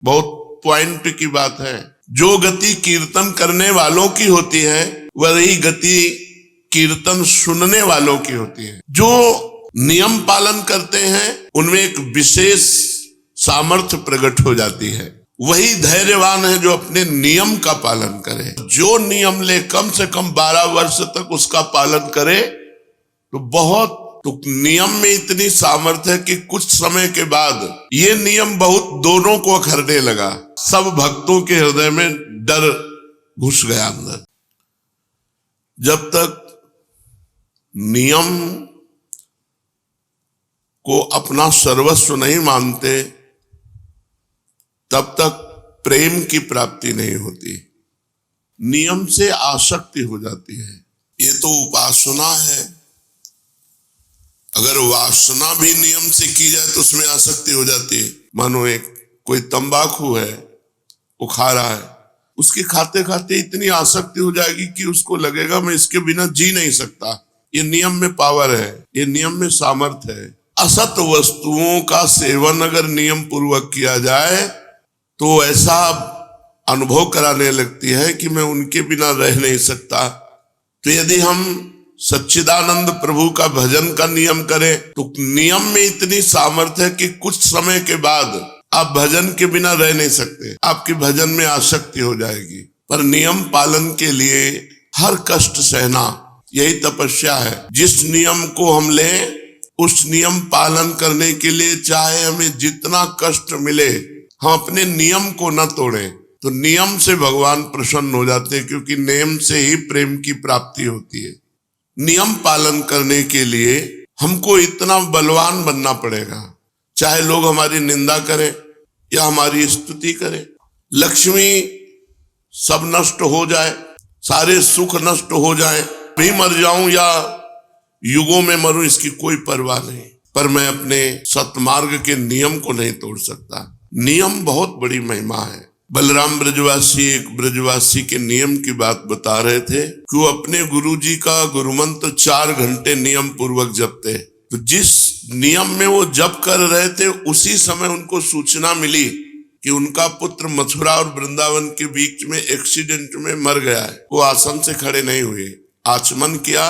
बहुत पॉइंट की बात है। जो गति कीर्तन करने वालों की होती है वही गति कीर्तन सुनने वालों की होती है। जो नियम पालन करते हैं उनमें एक विशेष सामर्थ्य प्रकट हो जाती है। वही धैर्यवान है जो अपने नियम का पालन करे। जो नियम ले कम से कम 12 वर्ष तक उसका पालन करे तो नियम में इतनी सामर्थ्य है कि कुछ समय के बाद ये नियम बहुत दोनों को अखरने लगा। सब भक्तों के हृदय में डर घुस गया अंदर। जब तक नियम को अपना सर्वस्व नहीं मानते तब तक प्रेम की प्राप्ति नहीं होती। नियम से आसक्ति हो जाती है। ये तो उपासना है। अगर वासना भी नियम से की जाए तो उसमें आसक्ति हो जाती है। मानो कोई तंबाकू है, वो खा रहा है, उसके खाते खाते इतनी आसक्ति हो जाएगी कि उसको लगेगा मैं इसके बिना जी नहीं सकता। ये नियम में पावर है, ये नियम में सामर्थ्य है। असत वस्तुओं का सेवन अगर नियम पूर्वक किया जाए तो ऐसा अनुभव कराने लगती है कि मैं उनके बिना रह नहीं सकता। तो यदि हम सच्चिदानंद प्रभु का भजन का नियम करें तो नियम में इतनी सामर्थ्य है कि कुछ समय के बाद आप भजन के बिना रह नहीं सकते। आपकी भजन में आसक्ति हो जाएगी। पर नियम पालन के लिए हर कष्ट सहना, यही तपस्या है। जिस नियम को हम लें उस नियम पालन करने के लिए चाहे हमें जितना कष्ट मिले, हम अपने नियम को न तोड़ें। तो नियम से भगवान प्रसन्न हो जाते हैं, क्योंकि नियम से ही प्रेम की प्राप्ति होती है। नियम पालन करने के लिए हमको इतना बलवान बनना पड़ेगा, चाहे लोग हमारी निंदा करें या हमारी स्तुति करें। लक्ष्मी सब नष्ट हो जाए, सारे सुख नष्ट हो जाए, भी मर जाऊं या युगों में मरूं, इसकी कोई परवाह नहीं। पर मैं अपने सतमार्ग के नियम को नहीं तोड़ सकता। नियम बहुत बड़ी महिमा है। बलराम ब्रजवासी एक ब्रजवासी के नियम की बात बता रहे थे कि वो अपने गुरुजी का गुरुमंत्र 4 घंटे नियम पूर्वक जपते। तो जिस नियम में वो जप कर रहे थे उसी समय उनको सूचना मिली कि उनका पुत्र मथुरा और वृंदावन के बीच में एक्सीडेंट में मर गया है। वो आसन से खड़े नहीं हुए, आचमन किया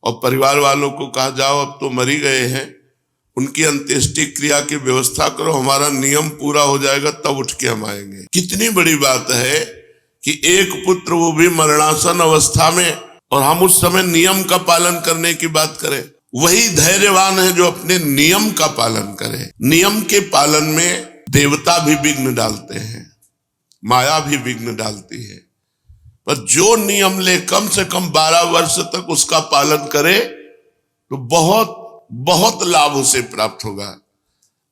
और परिवार वालों को कहा जाओ अब तो मर ही गए हैं, उनकी अंत्येष्टि क्रिया की व्यवस्था करो, हमारा नियम पूरा हो जाएगा तब उठ के हम आएंगे। कितनी बड़ी बात है कि एक पुत्र वो भी मरणासन अवस्था में, और हम उस समय नियम का पालन करने की बात करें। वही धैर्यवान है जो अपने नियम का पालन करे। नियम के पालन में देवता भी विघ्न डालते हैं, माया भी विघ्न डालती है। पर जो नियम ले कम से कम 12 वर्ष तक उसका पालन करे तो बहुत बहुत लाभ उसे प्राप्त होगा।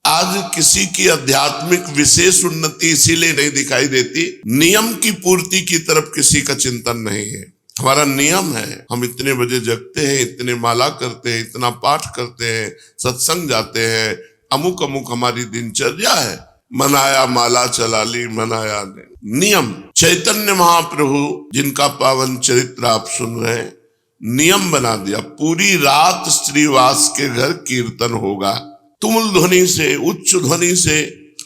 आज किसी की आध्यात्मिक विशेष उन्नति इसीलिए नहीं दिखाई देती, नियम की पूर्ति की तरफ किसी का चिंतन नहीं है। हमारा नियम है, हम इतने बजे जगते हैं, इतने माला करते हैं, इतना पाठ करते हैं, सत्संग जाते हैं, अमुक अमुक हमारी दिनचर्या है। मनाया माला चला ली, मनाया नियम। चैतन्य महाप्रभु जिनका पावन चरित्र आप सुन रहे हैं, नियम बना दिया, पूरी रात श्रीवास के घर कीर्तन होगा। तुमुल ध्वनि से, उच्च ध्वनि से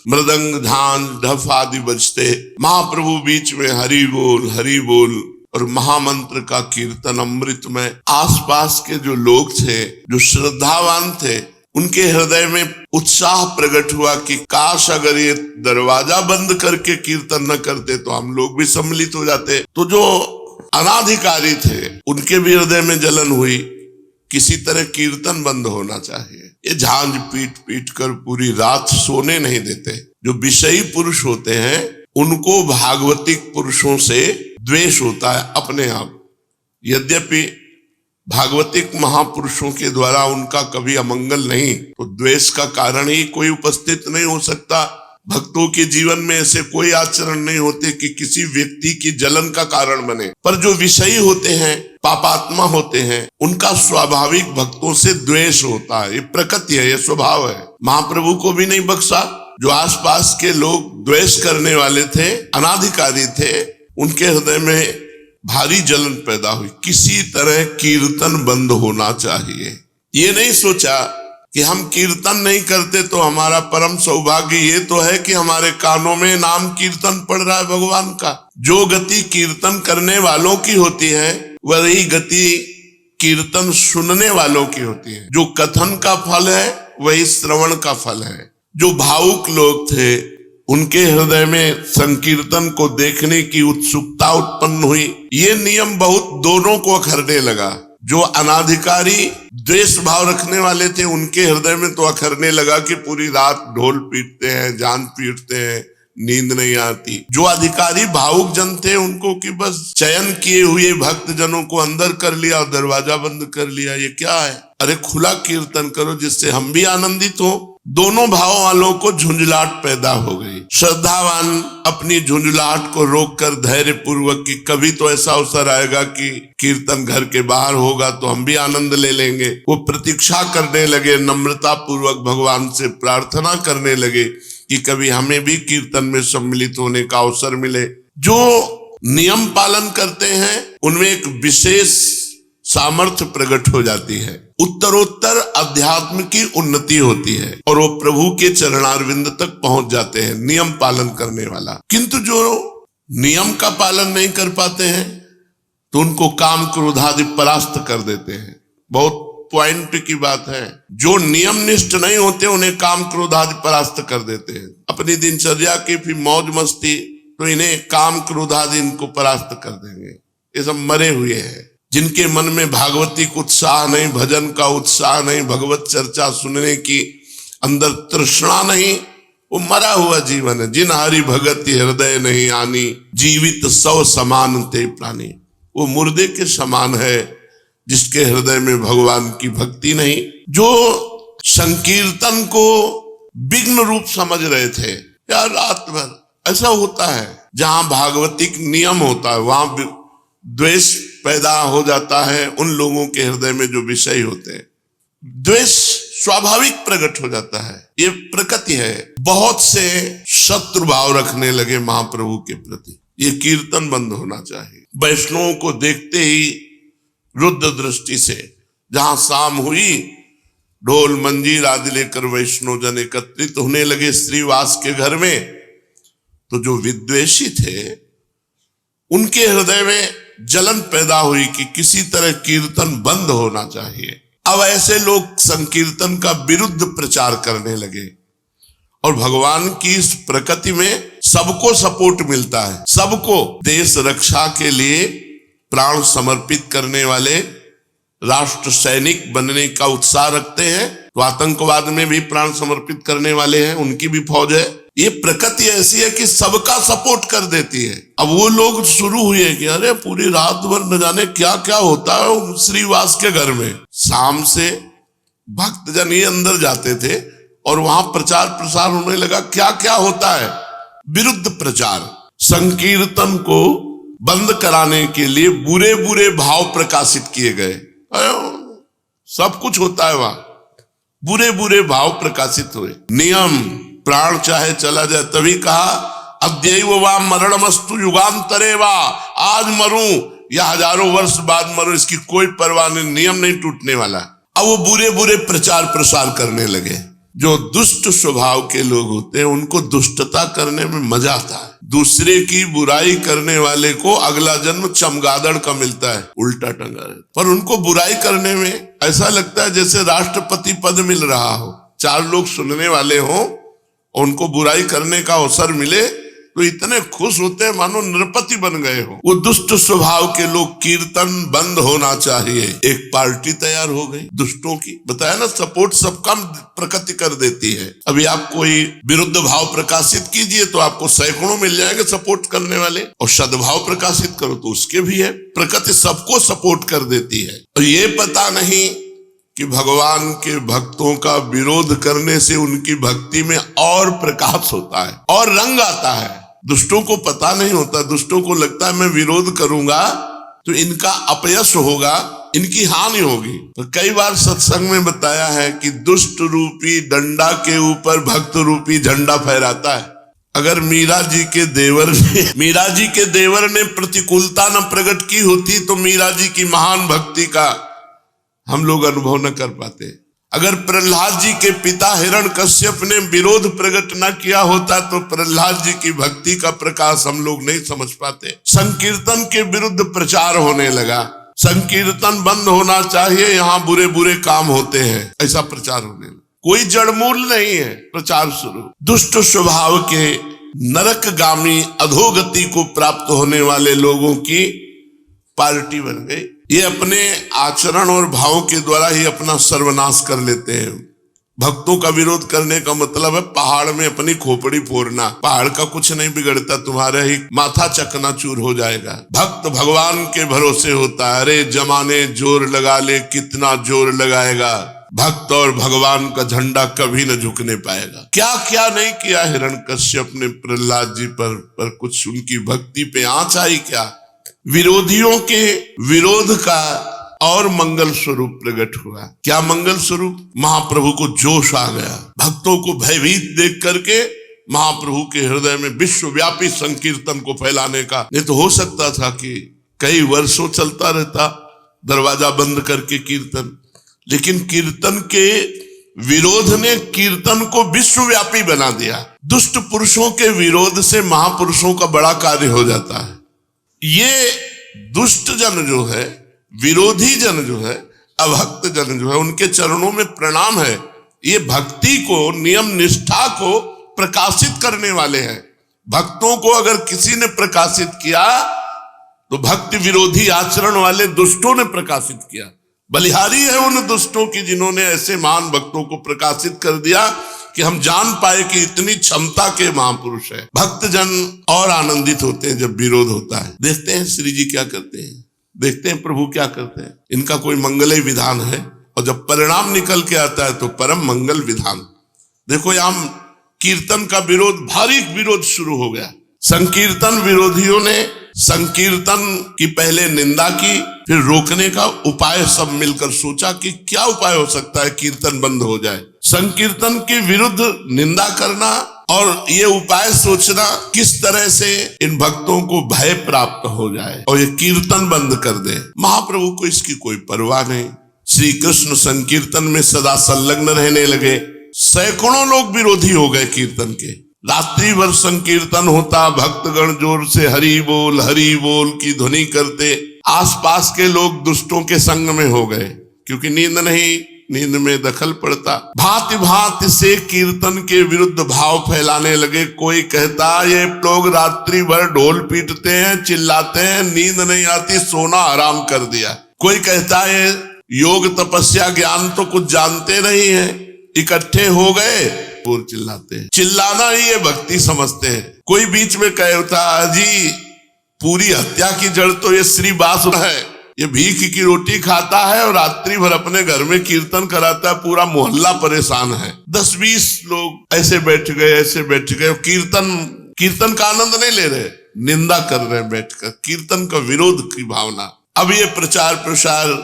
मृदंग झांझ ढफ आदि बजते, महाप्रभु बीच में हरि बोल और महामंत्र का कीर्तन अमृत में। आसपास के जो लोग थे, जो श्रद्धावान थे, उनके हृदय में उत्साह प्रकट हुआ कि काश अगर ये दरवाजा बंद करके कीर्तन न करते तो हम लोग भी सम्मिलित हो जाते। तो जो अनाधिकारी थे उनके भी हृदय में जलन हुई, किसी तरह कीर्तन बंद होना चाहिए। ये झांझ पीट पीट कर पूरी रात सोने नहीं देते। जो विषयी पुरुष होते हैं उनको भागवतिक पुरुषों से द्वेष होता है अपने आप। यद्यपि भागवतिक महापुरुषों के द्वारा उनका कभी अमंगल नहीं, तो द्वेष का कारण ही कोई उपस्थित नहीं हो सकता। भक्तों के जीवन में ऐसे कोई आचरण नहीं होते कि किसी व्यक्ति की जलन का कारण बने। पर जो विषयी होते हैं, पापात्मा होते हैं, उनका स्वाभाविक भक्तों से द्वेष होता है। ये प्रकृति है, ये स्वभाव है। महाप्रभु को भी नहीं बख्शा। जो आसपास के लोग द्वेष करने वाले थे, अनाधिकारी थे, उनके हृदय में भारी जलन पैदा हुई। किसी तरह कीर्तन बंद होना चाहिए। ये नहीं सोचा कि हम कीर्तन नहीं करते तो हमारा परम सौभाग्य ये तो है कि हमारे कानों में नाम कीर्तन पड़ रहा है भगवान का। जो गति कीर्तन करने वालों की होती है वही गति कीर्तन सुनने वालों की होती है। जो कथन का फल है वही श्रवण का फल है। जो भावुक लोग थे उनके हृदय में संकीर्तन को देखने की उत्सुकता उत्पन्न हुई। ये नियम बहुत दोनों को अखरने लगा। जो अनाधिकारी द्वेष भाव रखने वाले थे उनके हृदय में तो अखरने लगा कि पूरी रात ढोल पीटते हैं, जान पीटते हैं, नींद नहीं आती। जो अधिकारी भावुक जन थे उनको कि बस चयन किए हुए भक्त जनों को अंदर कर लिया और दरवाजा बंद कर लिया। ये क्या है? अरे खुला कीर्तन करो जिससे हम भी आनंदित हो। दोनों भाव वालों को झुंझलाहट पैदा हो गई। श्रद्धावान अपनी झुंझलाहट को रोककर धैर्य पूर्वक कि कभी तो ऐसा अवसर आएगा कि कीर्तन घर के बाहर होगा तो हम भी आनंद ले लेंगे, वो प्रतीक्षा करने लगे। नम्रता पूर्वक भगवान से प्रार्थना करने लगे कि कभी हमें भी कीर्तन में सम्मिलित होने का अवसर मिले। जो नियम पालन करते हैं उनमें एक विशेष सामर्थ्य प्रकट हो जाती है। उत्तरोत्तर अध्यात्म की उन्नति होती है और वो प्रभु के चरणारविंद तक पहुंच जाते हैं नियम पालन करने वाला। किंतु जो नियम का पालन नहीं कर पाते हैं तो उनको काम क्रोध आदि परास्त कर देते हैं। बहुत पॉइंट की बात है। जो नियम निष्ठ नहीं होते उन्हें काम क्रोध आदि परास्त कर देते हैं। अपनी दिनचर्या की फिर मौज मस्ती तो इन्हें काम क्रोध आदि इनको परास्त कर देंगे। ये सब मरे हुए हैं। जिनके मन में भागवतिक उत्साह नहीं, भजन का उत्साह नहीं, भगवत चर्चा सुनने की अंदर तृष्णा नहीं, वो मरा हुआ जीवन है। जिन हरि भगति हृदय नहीं आनी, जीवित सौ समान ते प्राणी। वो मुर्दे के समान है जिसके हृदय में भगवान की भक्ति नहीं। जो संकीर्तन को विघ्न रूप समझ रहे थे, यार रात भर ऐसा होता है जहां भागवतिक नियम होता है वहां द्वेष पैदा हो जाता है। उन लोगों के हृदय में जो विषय होते हैं द्वेष स्वाभाविक प्रकट हो जाता है। ये प्रकृति है। बहुत से शत्रु भाव रखने लगे महाप्रभु के प्रति। ये कीर्तन बंद होना चाहिए। वैष्णवों को देखते ही रुद्र दृष्टि से जहां शाम हुई ढोल मंजीर आदि लेकर वैष्णव जन एकत्रित होने लगे श्रीवास के घर में, तो जो विद्वेषी थे उनके हृदय में जलन पैदा हुई कि किसी तरह कीर्तन बंद होना चाहिए। अब ऐसे लोग संकीर्तन का विरुद्ध प्रचार करने लगे और भगवान की इस प्रकृति में सबको सपोर्ट मिलता है। सबको देश रक्षा के लिए प्राण समर्पित करने वाले राष्ट्र सैनिक बनने का उत्साह रखते हैं तो आतंकवाद में भी प्राण समर्पित करने वाले हैं, उनकी भी फौज है। ये प्रकृति ऐसी है कि सबका सपोर्ट कर देती है। अब वो लोग शुरू हुए कि अरे पूरी रात भर न जाने क्या क्या होता है श्रीवास के घर में। शाम से भक्तजन ये अंदर जाते थे और वहां प्रचार प्रसार होने लगा। क्या क्या होता है? विरुद्ध प्रचार। संकीर्तन को बंद कराने के लिए बुरे बुरे भाव प्रकाशित किए गए। सब कुछ होता है वहां, बुरे बुरे भाव प्रकाशित हुए। नियम प्राण चाहे चला जाए, तभी कहा अद्यैव वा मरणमस्तु युगांतरे वा, आज मरूं या हजारों वर्ष बाद मरूं इसकी कोई परवाह नहीं, नियम नहीं टूटने वाला। अब वो बुरे बुरे प्रचार प्रसार करने लगे। जो दुष्ट स्वभाव के लोग होते हैं उनको दुष्टता करने में मजा आता है। दूसरे की बुराई करने वाले को अगला जन्म चमगादड़ का मिलता है, उल्टा टंगा है। पर उनको बुराई करने में ऐसा लगता है जैसे राष्ट्रपति पद मिल रहा हो। चार लोग सुनने वाले हो, उनको बुराई करने का अवसर मिले तो इतने खुश होते हैं मानो नृपति बन गए हो। वो दुष्ट स्वभाव के लोग कीर्तन बंद होना चाहिए। एक पार्टी तैयार हो गई दुष्टों की। बताया ना, सपोर्ट सबका प्रकृति कर देती है। अभी आप कोई विरुद्ध भाव प्रकाशित कीजिए तो आपको सैकड़ों मिल जाएंगे सपोर्ट करने वाले, और सद्भाव प्रकाशित करो तो उसके भी है। प्रकृति सबको सपोर्ट कर देती है। और ये पता नहीं कि भगवान के भक्तों का विरोध करने से उनकी भक्ति में और प्रकाश होता है और रंग आता है। दुष्टों को पता नहीं होता। दुष्टों को लगता है मैं विरोध करूंगा तो इनका अपयश होगा, इनकी हानि होगी। तो कई बार सत्संग में बताया है कि दुष्ट रूपी डंडा के ऊपर भक्त रूपी झंडा फहराता है। अगर मीरा जी के देवर ने प्रतिकूलता न प्रकट की होती तो मीरा जी की महान भक्ति का हम लोग अनुभव न कर पाते। अगर प्रहलाद जी के पिता हिरण्यकश्यप ने विरोध प्रकट न किया होता तो प्रहलाद जी की भक्ति का प्रकाश हम लोग नहीं समझ पाते। संकीर्तन के विरुद्ध प्रचार होने लगा, संकीर्तन बंद होना चाहिए, यहाँ बुरे बुरे काम होते हैं, ऐसा प्रचार होने लगा। कोई जड़मूल नहीं है, प्रचार शुरू। दुष्ट स्वभाव के नरकगामी अधोगति को प्राप्त होने वाले लोगों की पार्टी बन गई। ये अपने आचरण और भाव के द्वारा ही अपना सर्वनाश कर लेते हैं। भक्तों का विरोध करने का मतलब है पहाड़ में अपनी खोपड़ी फोड़ना। पहाड़ का कुछ नहीं बिगड़ता, तुम्हारा ही माथा चकनाचूर हो जाएगा। भक्त भगवान के भरोसे होता है। अरे जमाने जोर लगा ले, कितना जोर लगाएगा, भक्त और भगवान का झंडा कभी न झुकने पाएगा। क्या क्या नहीं किया हिरण्यकश्यप ने प्रहलाद जी पर कुछ उनकी भक्ति पे आंच आई क्या? विरोधियों के विरोध का और मंगल स्वरूप प्रकट हुआ। क्या मंगल स्वरूप? महाप्रभु को जोश आ गया। भक्तों को भयभीत देख करके महाप्रभु के हृदय में विश्वव्यापी संकीर्तन को फैलाने का, नहीं तो हो सकता था कि कई वर्षों चलता रहता दरवाजा बंद करके कीर्तन, लेकिन कीर्तन के विरोध ने कीर्तन को विश्वव्यापी बना दिया। दुष्ट पुरुषों के विरोध से महापुरुषों का बड़ा कार्य हो जाता है। ये दुष्ट जन जो है, विरोधी जन जो है, अभक्त जन जो है, उनके चरणों में प्रणाम है। ये भक्ति को, नियम निष्ठा को प्रकाशित करने वाले हैं। भक्तों को अगर किसी ने प्रकाशित किया तो भक्ति विरोधी आचरण वाले दुष्टों ने प्रकाशित किया। बलिहारी है उन दुष्टों की जिन्होंने ऐसे महान भक्तों को प्रकाशित कर दिया कि हम जान पाए कि इतनी क्षमता के महापुरुष है। भक्तजन और आनंदित होते हैं जब विरोध होता है। देखते हैं श्री जी क्या करते हैं, देखते हैं प्रभु क्या करते हैं। इनका कोई मंगल विधान है और जब परिणाम निकल के आता है तो परम मंगल विधान। देखो यहाँ कीर्तन का विरोध, भारी विरोध शुरू हो गया। संकीर्तन विरोधियों ने संकीर्तन की पहले निंदा की, फिर रोकने का उपाय सब मिलकर सोचा कि क्या उपाय हो सकता है कीर्तन बंद हो जाए। संकीर्तन के विरुद्ध निंदा करना और ये उपाय सोचना किस तरह से इन भक्तों को भय प्राप्त हो जाए और ये कीर्तन बंद कर दे। महाप्रभु को इसकी कोई परवाह नहीं। श्री कृष्ण संकीर्तन में सदा संलग्न रहने लगे। सैकड़ों लोग विरोधी हो गए कीर्तन के। रात्रि भर संकीर्तन होता, भक्तगण जोर से हरि बोल की ध्वनि करते। आसपास के लोग दुष्टों के संग में हो गए, क्योंकि नींद नहीं, नींद में दखल पड़ता। भांति भांति से कीर्तन के विरुद्ध भाव फैलाने लगे। कोई कहता ये लोग रात्रि भर ढोल पीटते हैं, चिल्लाते हैं, नींद नहीं आती, सोना हराम कर दिया। कोई कहता है योग तपस्या ज्ञान तो कुछ जानते नहीं है, इकट्ठे हो गए बोल चिल्लाते हैं। चिल्लाना ही ये भक्ति समझते हैं। कोई बीच में कहता जी पूरी हत्या की जड़ तो ये श्री बास है, ये भीख की रोटी खाता है और रात्रि भर अपने घर में कीर्तन कराता है, पूरा मोहल्ला परेशान है। 10-20 लोग ऐसे बैठ गए, कीर्तन का आनंद नहीं ले रहे, निंदा कर रहे बैठकर, कीर्तन का विरोध की भावना। अब ये प्रचार प्रसार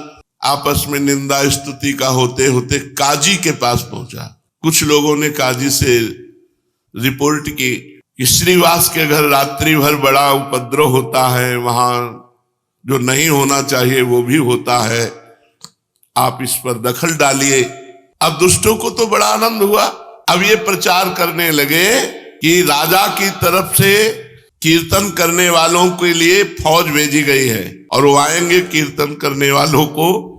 आपस में निंदा स्तुति का होते होते काजी के पास पहुंचा। कुछ लोगों ने काजी से रिपोर्ट की कि श्रीवास के घर रात्रि भर बड़ा उपद्रव होता है, वहां जो नहीं होना चाहिए वो भी होता है, आप इस पर दखल डालिए। अब दुष्टों को तो बड़ा आनंद हुआ। अब ये प्रचार करने लगे कि राजा की तरफ से कीर्तन करने वालों के लिए फौज भेजी गई है और वो आएंगे, कीर्तन करने वालों को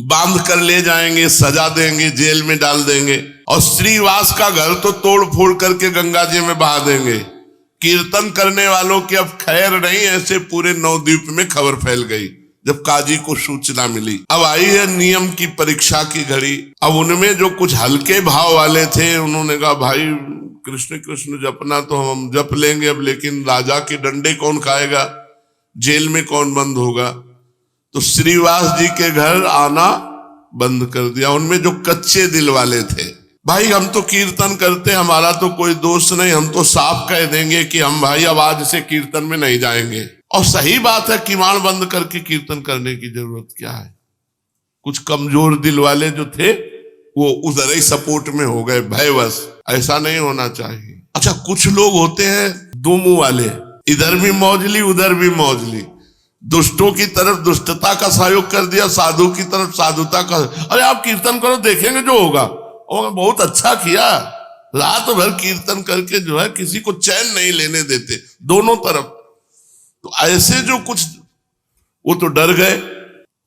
बांध कर ले जाएंगे, सजा देंगे, जेल में डाल देंगे और श्रीवास का घर तो तोड़ फोड़ करके गंगा जी में बहा देंगे। कीर्तन करने वालों की अब खैर नहीं, ऐसे पूरे नवद्वीप में खबर फैल गई जब काजी को सूचना मिली। अब आई है नियम की परीक्षा की घड़ी। अब उनमें जो कुछ हल्के भाव वाले थे उन्होंने कहा भाई कृष्ण कृष्ण जपना तो हम जप लेंगे अब, लेकिन राजा के डंडे कौन खाएगा, जेल में कौन बंद होगा। तो श्रीवास जी के घर आना बंद कर दिया। उनमें जो कच्चे दिल वाले थे, भाई हम तो कीर्तन करते, हमारा तो कोई दोष नहीं, हम तो साफ कह देंगे कि हम भाई अब आज से कीर्तन में नहीं जाएंगे। और सही बात है, किवाड़ बंद करके कीर्तन करने की जरूरत क्या है। कुछ कमजोर दिल वाले जो थे वो उधर ही सपोर्ट में हो गए भयवश। ऐसा नहीं होना चाहिए। अच्छा, कुछ लोग होते हैं दो मुंह वाले, इधर भी मौजली उधर भी मौजली। दुष्टों की तरफ दुष्टता का सहयोग कर दिया, साधु की तरफ साधुता का। अरे आप कीर्तन करो, देखेंगे जो होगा। और बहुत अच्छा किया, रात भर कीर्तन करके जो है किसी को चैन नहीं लेने देते, दोनों तरफ। तो ऐसे जो कुछ, वो तो डर गए।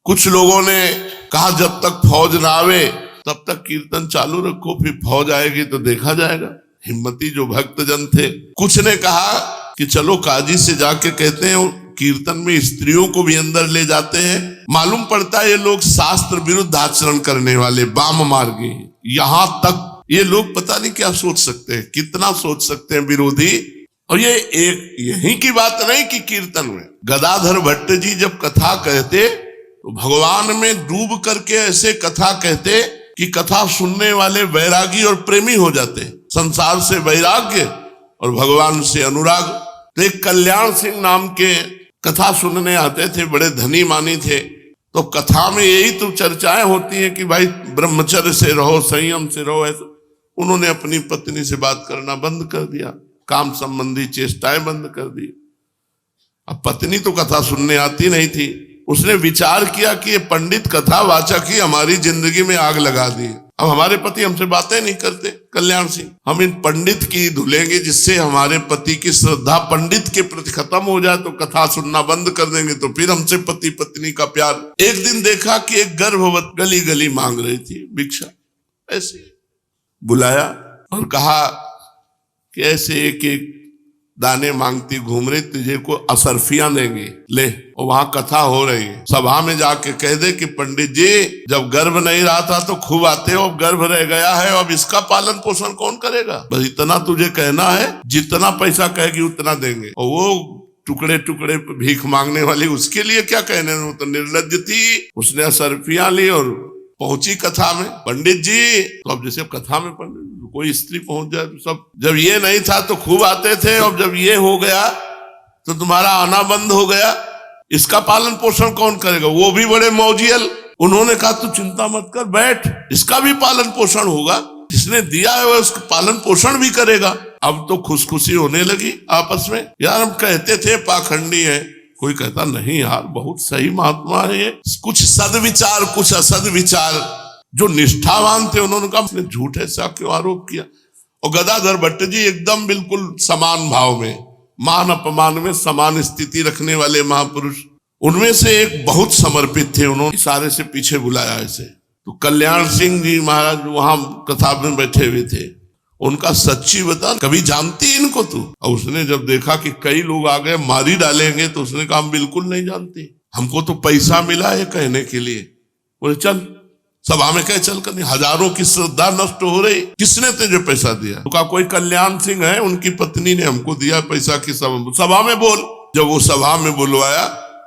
कुछ लोगों ने कहा जब तक फौज ना आवे तब तक कीर्तन चालू रखो, फिर फौज आएगी तो देखा जाएगा। हिम्मती जो भक्तजन थे। कुछ ने कहा कि चलो काजी से जाके कहते हैं, कीर्तन में स्त्रियों को भी अंदर ले जाते हैं। मालूम पड़ता है ये लोग शास्त्र विरुद्ध आचरण करने वाले वाम मार्गी। यहां तक ये लोग पता नहीं क्या सोच सकते हैं, कितना सोच सकते हैं विरोधी। और ये एक यही की बात नहीं कि कीर्तन में गदाधर भट्ट जी जब कथा कहते तो भगवान में डूब करके ऐसे कथा कहते कि कथा सुनने वाले वैरागी और प्रेमी हो जाते। संसार से वैराग्य और भगवान से अनुराग। तो एक कल्याण सिंह नाम के कथा सुनने आते थे, बड़े धनी मानी थे। तो कथा में यही तो चर्चाएं होती हैं कि भाई ब्रह्मचर्य से रहो, संयम से रहो। ऐसा उन्होंने अपनी पत्नी से बात करना बंद कर दिया, काम संबंधी चेष्टाएं बंद कर दी। अब पत्नी तो कथा सुनने आती नहीं थी। उसने विचार किया कि ये पंडित कथा वाचक ही हमारी जिंदगी में आग लगा दी। अब हमारे पति हमसे बातें नहीं करते, कल्याण सिंह, हम इन पंडित की धुलेंगे जिससे हमारे पति की श्रद्धा पंडित के प्रति खत्म हो जाए। तो कथा सुनना बंद कर देंगे तो फिर हमसे पति पत्नी का प्यार। एक दिन देखा कि एक गर्भवती गली गली मांग रही थी भिक्षा। ऐसे बुलाया और कहा कि ऐसे एक एक दाने मांगती घूम रही, तुझे को असरफियां देंगे, ले। और वहां कथा हो रही है। सभा में जाके कह दे कि पंडित जी जब गर्भ नहीं रहा था तो खूब आते हो, अब गर्भ रह गया है, अब इसका पालन पोषण कौन करेगा? बस इतना तुझे कहना है, जितना पैसा कहेगी उतना देंगे। और वो टुकड़े टुकड़े भीख मांगने वाली, उसके लिए क्या कहने, वो तो निर्लज्ज थी। उसने असरफियां ली और पहुंची कथा में। पंडित जी, तो अब जैसे कथा में पंडित कोई स्त्री पहुंच जाए तो सब, जब ये नहीं था तो खूब आते थे, अब जब ये हो गया तो तुम्हारा आना बंद हो गया, इसका पालन पोषण कौन करेगा? वो भी बड़े मौजियल। उन्होंने कहा तू चिंता मत कर, बैठ, इसका भी पालन पोषण होगा, जिसने दिया है वह उसका पालन पोषण भी करेगा। अब तो खुशखुशी होने लगी आपस में। यार हम कहते थे पाखंडी है, कोई कहता नहीं यार बहुत सही महात्मा है ये। कुछ सदविचार कुछ असद विचार, जो निष्ठावान थे उन्होंने कहा आपने झूठ ऐसा क्यों आरोप किया। और गदाधर भट्ट जी एकदम बिल्कुल समान भाव में, मान अपमान में समान स्थिति रखने वाले महापुरुष। उनमें से एक बहुत समर्पित थे, उन्होंने इशारे से पीछे बुलाया ऐसे। तो कल्याण सिंह जी महाराज वहां कथा में बैठे हुए थे। उनका सच्ची बता, कभी जानती इनको तू? और उसने जब देखा कि कई लोग आ गए मारी डालेंगे तो उसने कहा हम बिल्कुल नहीं जानते, हमको तो पैसा मिला है कहने के लिए। बोले चल, सभा में कहे चल कर, हजारों की श्रद्धा नष्ट हो रही, किसने तुझे पैसा दिया? तो कहा कोई कल्याण सिंह है, उनकी पत्नी ने हमको दिया पैसा की सभा में बोल। जब वो सभा में बुलवाया,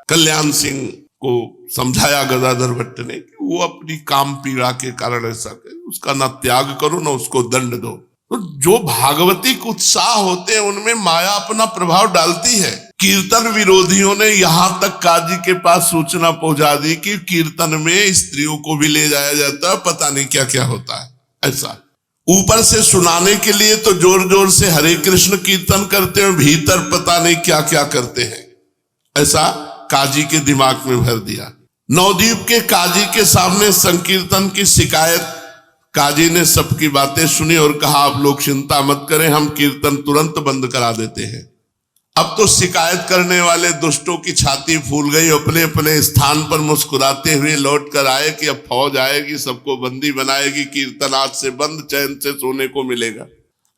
कल्याण सिंह को समझाया गदाधर भट्ट ने कि वो अपनी काम पीड़ा के कारण ऐसा करे, उसका ना त्याग करो ना उसको दंड दो। तो जो भागवतिक उत्साह होते हैं उनमें माया अपना प्रभाव डालती है। कीर्तन विरोधियों ने यहां तक काजी के पास सूचना पहुंचा दी कि कीर्तन में स्त्रियों को भी ले जाया जाता है, पता नहीं क्या क्या होता है। ऐसा ऊपर से सुनाने के लिए तो जोर जोर से हरे कृष्ण कीर्तन करते हैं, भीतर पता नहीं क्या क्या करते हैं। ऐसा काजी के दिमाग में भर दिया। नवद्वीप के काजी के सामने संकीर्तन की शिकायत, काजी ने सबकी बातें सुनी और कहा आप लोग चिंता मत करें, हम कीर्तन तुरंत बंद करा देते हैं। अब तो शिकायत करने वाले दुष्टों की छाती फूल गई, अपने अपने स्थान पर मुस्कुराते हुए लौट कर आए कि अब फौज आएगी, सबको बंदी बनाएगी, कीर्तन आज से बंद, चैन से सोने को मिलेगा।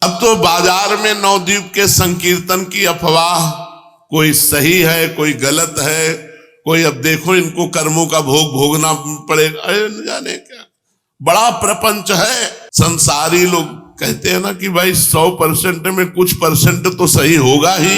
अब तो बाजार में नवद्वीप के संकीर्तन की अफवाह, कोई सही है कोई गलत है, कोई अब देखो इनको कर्मों का भोग भोगना पड़ेगा, अरे न जाने क्या बड़ा प्रपंच है। संसारी लोग कहते हैं ना कि भाई 100% में कुछ परसेंट तो सही होगा ही।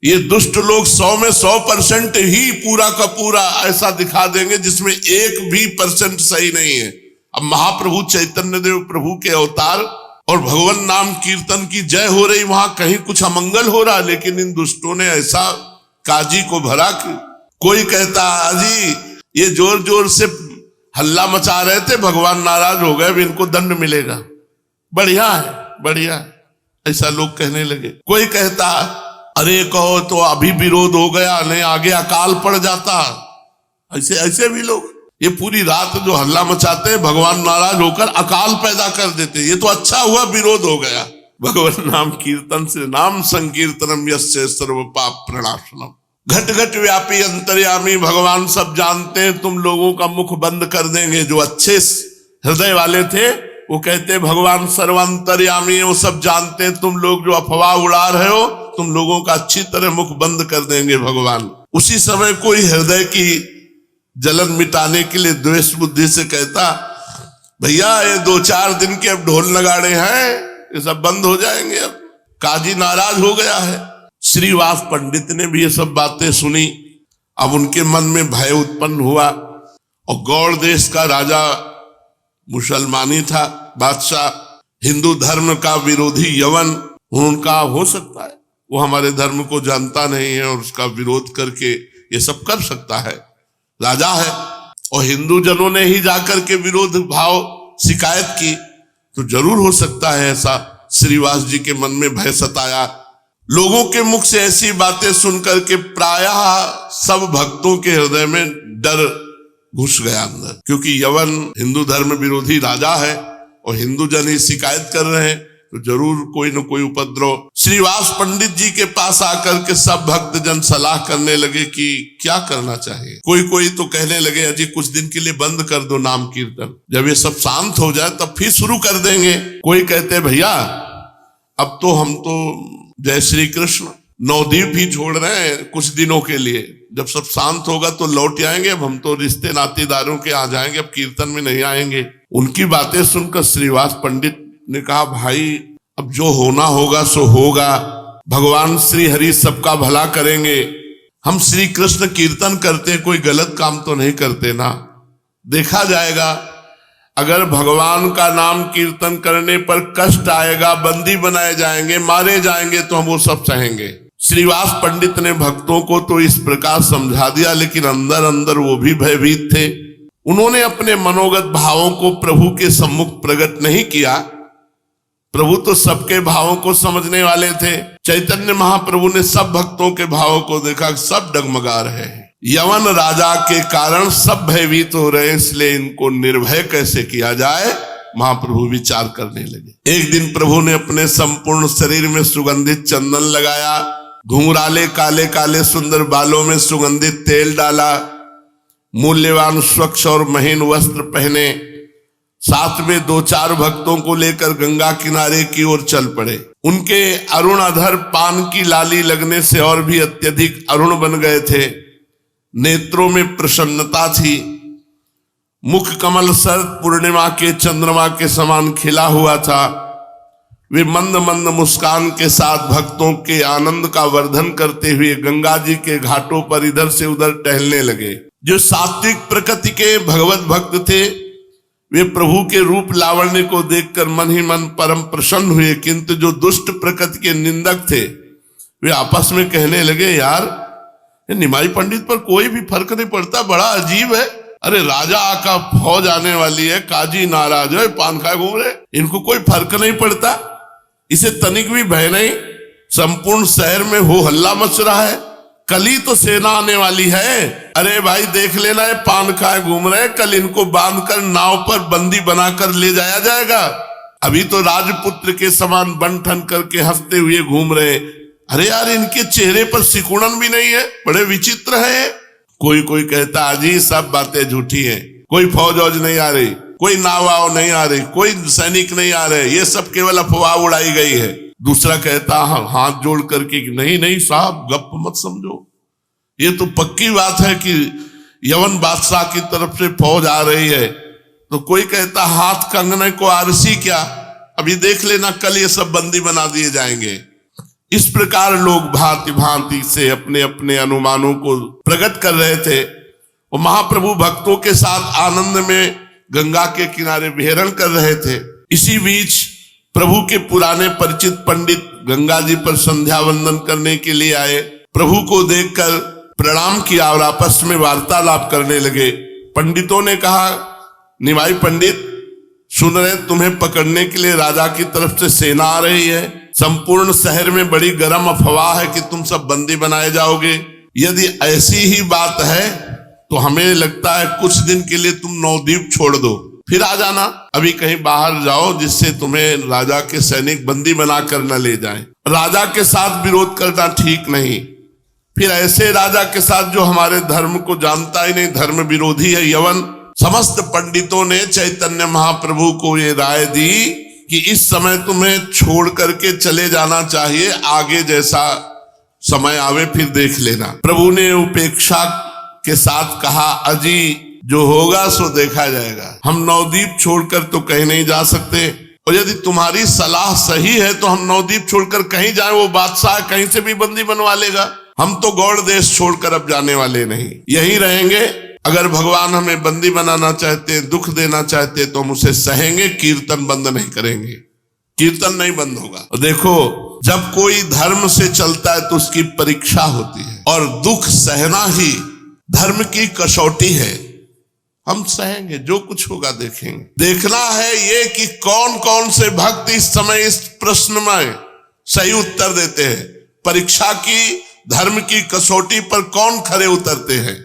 ये दुष्ट लोग 100 में 100% ही पूरा का पूरा ऐसा दिखा देंगे जिसमें 1% सही नहीं है। अब महाप्रभु चैतन्य देव प्रभु के अवतार और भगवान नाम कीर्तन की जय हो रही, वहां कहीं कुछ अमंगल हो रहा, लेकिन इन दुष्टों ने ऐसा काजी को भरा कि कोई कहता अजी ये जोर जोर से हल्ला मचा रहे थे, भगवान नाराज हो गए, अब इनको दंड मिलेगा। बढ़िया है बढ़िया है, ऐसा लोग कहने लगे। कोई कहता अरे कहो तो अभी विरोध हो गया, नहीं आगे अकाल पड़ जाता। ऐसे ऐसे भी लोग ये पूरी रात जो हल्ला मचाते हैं, भगवान नाराज होकर अकाल पैदा कर देते। ये तो अच्छा हुआ विरोध हो गया। भगवान नाम कीर्तन से, नाम संकीर्तनम यस्य सर्व पाप प्रणाशनम। घट घट व्यापी अंतर्यामी, भगवान सब जानते हैं, तुम लोगों का मुख बंद कर देंगे। जो अच्छे हृदय वाले थे वो कहते भगवान सर्वांतर्यामी है, वो सब जानते हैं, तुम लोग जो अफवाह उड़ा रहे हो, तुम लोगों का अच्छी तरह मुख बंद कर देंगे भगवान। उसी समय कोई हृदय की जलन मिटाने के लिए द्वेष बुद्धि से कहता, भैया ये 2-4 दिन के अब ढोल नगाड़े हैं, ये सब बंद हो जाएंगे। अब काजी नाराज हो गया है। श्रीवास पंडित ने भी ये सब बातें सुनी। अब उनके मन में भय उत्पन्न हुआ। और गौड़ देश का राजा मुसलमानी था, बादशाह, हिंदू धर्म का विरोधी यवन। उनका हो सकता है वो हमारे धर्म को जानता नहीं है और उसका विरोध करके ये सब कर सकता है, राजा है। और हिंदू जनों ने ही जाकर के विरोध भाव शिकायत की, तो जरूर हो सकता है ऐसा। श्रीवास जी के मन में भय सताया। लोगों के मुख से ऐसी बातें सुनकर के प्रायः सब भक्तों के हृदय में डर घुस गया अंदर, क्योंकि यवन हिंदू धर्म विरोधी राजा है और हिंदू जन ही शिकायत कर रहे हैं, तो जरूर कोई न कोई उपद्रव। श्रीवास पंडित जी के पास आकर के सब भक्त जन सलाह करने लगे कि क्या करना चाहिए। कोई तो कहने लगे, अजी कुछ दिन के लिए बंद कर दो नाम कीर्तन, जब ये सब शांत हो जाए तब फिर शुरू कर देंगे। कोई कहते भैया अब तो हम तो जय श्री कृष्ण नवद्वीप ही छोड़ रहे हैं कुछ दिनों के लिए, जब सब शांत होगा तो लौट आएंगे। अब हम तो रिश्ते नातेदारों के आ जाएंगे, अब कीर्तन में नहीं आएंगे। उनकी बातें सुनकर श्रीवास पंडित ने कहा, भाई अब जो होना होगा सो होगा, भगवान श्री हरि सबका भला करेंगे। हम श्री कृष्ण कीर्तन करते, कोई गलत काम तो नहीं करते ना, देखा जाएगा। अगर भगवान का नाम कीर्तन करने पर कष्ट आएगा, बंदी बनाए जाएंगे, मारे जाएंगे, तो हम वो सब सहेंगे। श्रीवास पंडित ने भक्तों को तो इस प्रकार समझा दिया, लेकिन अंदर अंदर वो भी भयभीत थे। उन्होंने अपने मनोगत भावों को प्रभु के सम्मुख प्रकट नहीं किया। प्रभु तो सबके भावों को समझने वाले थे। चैतन्य महाप्रभु ने सब भक्तों के भावों को देखा, सब डगमगा रहे हैं। यवन राजा के कारण सब भयभीत हो रहे हैं, इसलिए इनको निर्भय कैसे किया जाए, महाप्रभु विचार करने लगे। एक दिन प्रभु ने अपने संपूर्ण शरीर में सुगंधित चंदन लगाया, घुंघराले काले काले सुंदर बालों में सुगंधित तेल डाला, मूल्यवान स्वच्छ और महीन वस्त्र पहने, साथ में 2-4 भक्तों को लेकर गंगा किनारे की ओर चल पड़े। उनके अरुण अधर पान की लाली लगने से और भी अत्यधिक अरुण बन गए थे। नेत्रों में प्रसन्नता थी। मुख कमल शरद पूर्णिमा के चंद्रमा के समान खिला हुआ था। वे मंद मंद मुस्कान के साथ भक्तों के आनंद का वर्धन करते हुए गंगा जी के घाटों पर इधर से उधर टहलने लगे। जो सात्विक प्रकृति के भगवत भक्त थे, वे प्रभु के रूप लावण्य को देखकर मन ही मन परम प्रसन्न हुए, किंतु जो दुष्ट प्रकृति के निंदक थे, वे आपस में कहने लगे, यार निमाई पंडित पर कोई भी फर्क नहीं पड़ता, बड़ा अजीब है। अरे राजा का फौज आने वाली है, काजी नाराज है, पान खाए घूम रहे, इनको कोई फर्क नहीं पड़ता, इसे तनिक भी भय नहीं। संपूर्ण शहर में हो हल्ला मच रहा है, कल ही तो सेना आने वाली है। अरे भाई देख लेना, है पान खाए घूम रहे, कल इनको बांधकर नाव पर बंदी बनाकर ले जाया जाएगा। अभी तो राजपुत्र के समान बन ठन करके हंसते हुए घूम रहे। अरे यार इनके चेहरे पर सिकुड़न भी नहीं है, बड़े विचित्र है। कोई कहता अजी सब बातें झूठी हैं, कोई फौज नहीं आ रही, कोई नाव नहीं आ रही, कोई सैनिक नहीं आ रहे, ये सब केवल अफवाह उड़ाई गई है। दूसरा कहता हाथ जोड़ करके नहीं साहब गप मत समझो, ये तो पक्की बात है कि यवन बादशाह की तरफ से फौज आ रही है। तो कोई कहता हाथ कंगने को आरसी क्या, अभी देख लेना कल ये सब बंदी बना दिए जाएंगे। इस प्रकार लोग भांति भांति से अपने अपने अनुमानों को प्रकट कर रहे थे। और महाप्रभु भक्तों के साथ आनंद में गंगा के किनारे विहरण कर रहे थे। इसी बीच प्रभु के पुराने परिचित पंडित गंगा जी पर संध्या वंदन करने के लिए आए। प्रभु को देखकर प्रणाम किया और आपस में वार्तालाप करने लगे। पंडितों ने कहा, निमाई पंडित सुन रहे तुम्हें पकड़ने के लिए राजा की तरफ से सेना आ रही है। संपूर्ण शहर में बड़ी गर्म अफवाह है कि तुम सब बंदी बनाए जाओगे। यदि ऐसी ही बात है तो हमें लगता है कुछ दिन के लिए तुम नवद्वीप छोड़ दो, फिर आ जाना। अभी कहीं बाहर जाओ जिससे तुम्हें राजा के सैनिक बंदी बनाकर न ले जाएं। राजा के साथ विरोध करना ठीक नहीं। फिर ऐसे राजा के साथ जो हमारे धर्म को जानता ही नहीं, धर्म विरोधी है, यवन। समस्त पंडितों ने चैतन्य महाप्रभु को ये राय दी कि इस समय तुम्हें छोड़ करके चले जाना चाहिए, आगे जैसा समय आवे फिर देख लेना। प्रभु ने उपेक्षा के साथ कहा, अजी जो होगा सो देखा जाएगा। हम नवद्वीप छोड़कर तो कहीं नहीं जा सकते, और यदि तुम्हारी सलाह सही है तो हम नवद्वीप छोड़कर कहीं जाए, वो बादशाह कहीं से भी बंदी बनवा लेगा। हम तो गौड़ देश छोड़कर अब जाने वाले नहीं, यहीं रहेंगे। अगर भगवान हमें बंदी बनाना चाहते हैं, दुख देना चाहते हैं, तो हम उसे सहेंगे, कीर्तन बंद नहीं करेंगे, कीर्तन नहीं बंद होगा। और देखो, जब कोई धर्म से चलता है तो उसकी परीक्षा होती है, और दुख सहना ही धर्म की कसौटी है। हम सहेंगे, जो कुछ होगा देखेंगे। देखना है ये कि कौन कौन से भक्त इस समय इस प्रश्न में सही उत्तर देते हैं। परीक्षा की, धर्म की कसौटी पर कौन खरे उतरते हैं।